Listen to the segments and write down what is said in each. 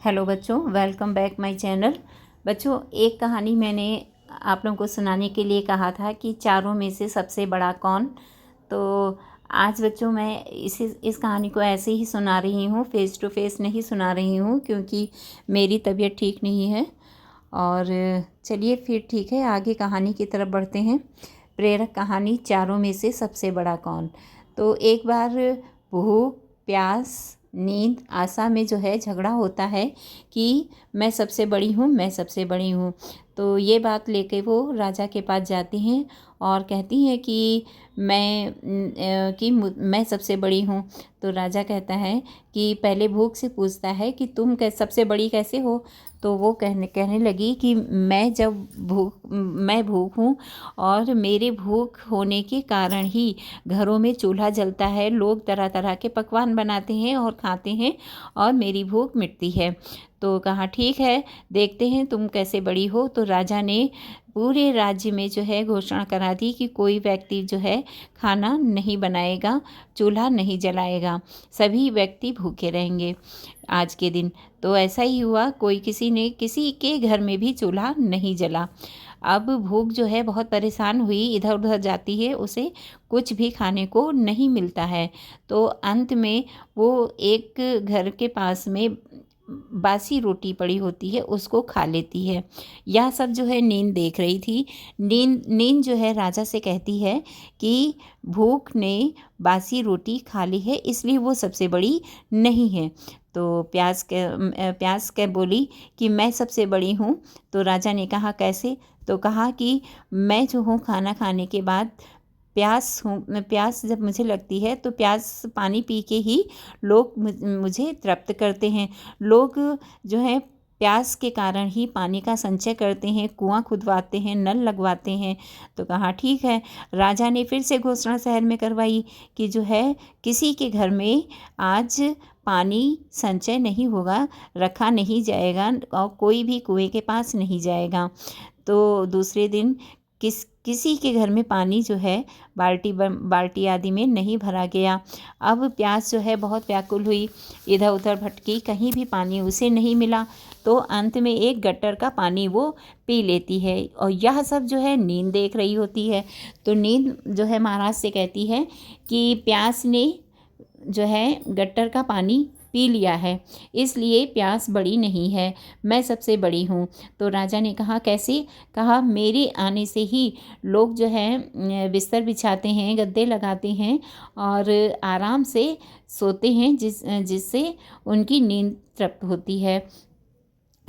Hello बच्चों, welcome back my channel. बच्चों, एक कहानी मैंने आप लोगों को सुनाने के लिए कहा था कि चारों में से सबसे बड़ा कौन। तो आज बच्चों मैं इस कहानी को ऐसे ही सुना रही हूँ, फेस टू फेस नहीं सुना रही हूँ क्योंकि मेरी तबीयत ठीक नहीं है। और चलिए फिर ठीक है, आगे कहानी की तरफ बढ़ते हैं। प्रेरक कहानी, चारों में से सबसे बड़ा कौन। तो एक बार भूख, प्यास, नींद, आशा में जो है झगड़ा होता है कि मैं सबसे बड़ी हूँ, मैं सबसे बड़ी हूँ। तो ये बात लेके वो राजा के पास जाती हैं और कहती हैं कि मैं सबसे बड़ी हूँ। तो राजा कहता है कि पहले भूख से पूछता है कि तुम सबसे बड़ी कैसे हो। तो वो कहने लगी कि मैं भूख हूँ और मेरे भूख होने के कारण ही घरों में चूल्हा जलता है, लोग तरह तरह के पकवान बनाते हैं और खाते हैं और मेरी भूख मिटती है। तो कहा ठीक है, देखते हैं तुम कैसे बड़ी हो। तो राजा ने पूरे राज्य में जो है घोषणा करा दी कि कोई व्यक्ति जो है खाना नहीं बनाएगा, चूल्हा नहीं जलाएगा, सभी व्यक्ति भूखे रहेंगे आज के दिन। तो ऐसा ही हुआ, किसी के घर में भी चूल्हा नहीं जला। अब भूख जो है बहुत परेशान हुई, इधर उधर जाती है, उसे कुछ भी खाने को नहीं मिलता है। तो अंत में वो एक घर के पास में बासी रोटी पड़ी होती है, उसको खा लेती है। यह सब जो है नींद देख रही थी। नींद जो है राजा से कहती है कि भूख ने बासी रोटी खा ली है, इसलिए वो सबसे बड़ी नहीं है। तो प्यास के बोली कि मैं सबसे बड़ी हूँ। तो राजा ने कहा कैसे। तो कहा कि मैं जो हूँ खाना खाने के बाद प्यास जब मुझे लगती है तो प्यास पानी पी के ही लोग मुझे तृप्त करते हैं। लोग जो है प्यास के कारण ही पानी का संचय करते हैं, कुआं खुदवाते हैं, नल लगवाते हैं। तो कहा ठीक है। राजा ने फिर से घोषणा शहर में करवाई कि जो है किसी के घर में आज पानी संचय नहीं होगा, रखा नहीं जाएगा और कोई भी कुएं के पास नहीं जाएगा। तो दूसरे दिन किसी के घर में पानी जो है बाल्टी आदि में नहीं भरा गया। अब प्यास जो है बहुत व्याकुल हुई, इधर उधर भटकी, कहीं भी पानी उसे नहीं मिला। तो अंत में एक गट्टर का पानी वो पी लेती है और यह सब जो है नींद देख रही होती है। तो नींद जो है महाराज से कहती है कि प्यास ने जो है गट्टर का पानी पी लिया है, इसलिए प्यास बड़ी नहीं है, मैं सबसे बड़ी हूँ। तो राजा ने कहा कैसे। कहा मेरे आने से ही लोग जो है बिस्तर बिछाते हैं, गद्दे लगाते हैं और आराम से सोते हैं, जिससे उनकी नींद तृप्त होती है।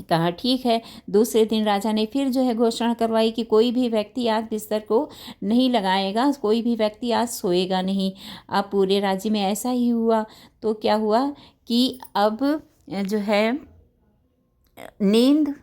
कहा ठीक है। दूसरे दिन राजा ने फिर जो है घोषणा करवाई कि कोई भी व्यक्ति आज बिस्तर को नहीं लगाएगा, कोई भी व्यक्ति आज सोएगा नहीं। अब पूरे राज्य में ऐसा ही हुआ। तो क्या हुआ कि अब जो है नींद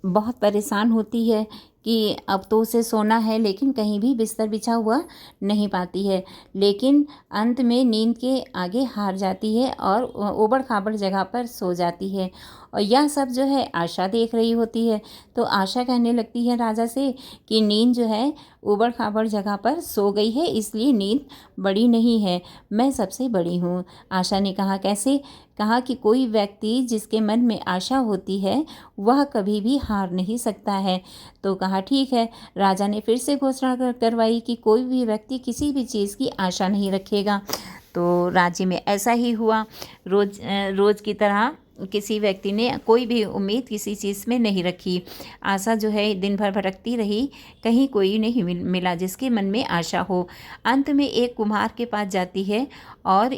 बहुत परेशान होती है कि अब तो उसे सोना है, लेकिन कहीं भी बिस्तर बिछा हुआ नहीं पाती है। लेकिन अंत में नींद के आगे हार जाती है और ऊबड़ खाबड़ जगह पर सो जाती है। और यह सब जो है आशा देख रही होती है। तो आशा कहने लगती है राजा से कि नींद जो है ऊबड़ खाबड़ जगह पर सो गई है, इसलिए नींद बड़ी नहीं है, मैं सबसे बड़ी हूँ। आशा ने कहा कैसे। कहा कि कोई व्यक्ति जिसके मन में आशा होती है वह कभी भी हार नहीं सकता है। तो कहा ठीक है। राजा ने फिर से घोषणा करवाई कि कोई भी व्यक्ति किसी भी चीज़ की आशा नहीं रखेगा। तो राज्य में ऐसा ही हुआ। रोज़ की तरह किसी व्यक्ति ने कोई भी उम्मीद किसी चीज़ में नहीं रखी। आशा जो है दिन भर भटकती रही, कहीं कोई नहीं मिला जिसके मन में आशा हो। अंत में एक कुम्हार के पास जाती है और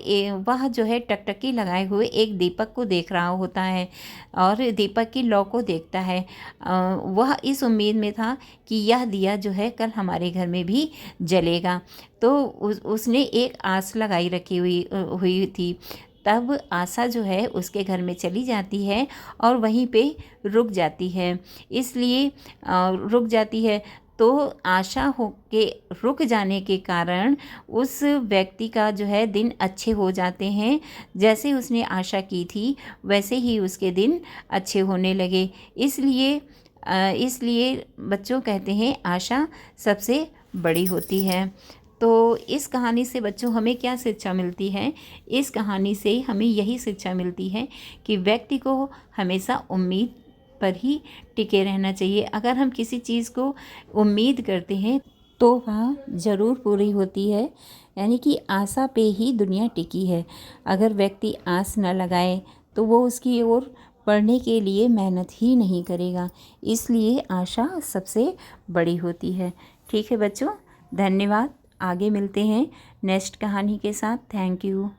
वह जो है टकटकी लगाए हुए एक दीपक को देख रहा होता है और दीपक की लौ को देखता है। वह इस उम्मीद में था कि यह दिया जो है कल हमारे घर में भी जलेगा। तो उसने एक आस लगाई रखी हुई थी। तब आशा जो है उसके घर में चली जाती है और वहीं पे रुक जाती है। इसलिए रुक जाती है। तो आशा हो के रुक जाने के कारण उस व्यक्ति का जो है दिन अच्छे हो जाते हैं। जैसे उसने आशा की थी वैसे ही उसके दिन अच्छे होने लगे। इसलिए बच्चों कहते हैं आशा सबसे बड़ी होती है। तो इस कहानी से बच्चों हमें क्या शिक्षा मिलती है? इस कहानी से हमें यही शिक्षा मिलती है कि व्यक्ति को हमेशा उम्मीद पर ही टिके रहना चाहिए। अगर हम किसी चीज़ को उम्मीद करते हैं तो वह ज़रूर पूरी होती है, यानी कि आशा पे ही दुनिया टिकी है। अगर व्यक्ति आस न लगाए तो वो उसकी ओर बढ़ने के लिए मेहनत ही नहीं करेगा। इसलिए आशा सबसे बड़ी होती है। ठीक है बच्चों, धन्यवाद। आगे मिलते हैं नेक्स्ट कहानी के साथ। Thank you.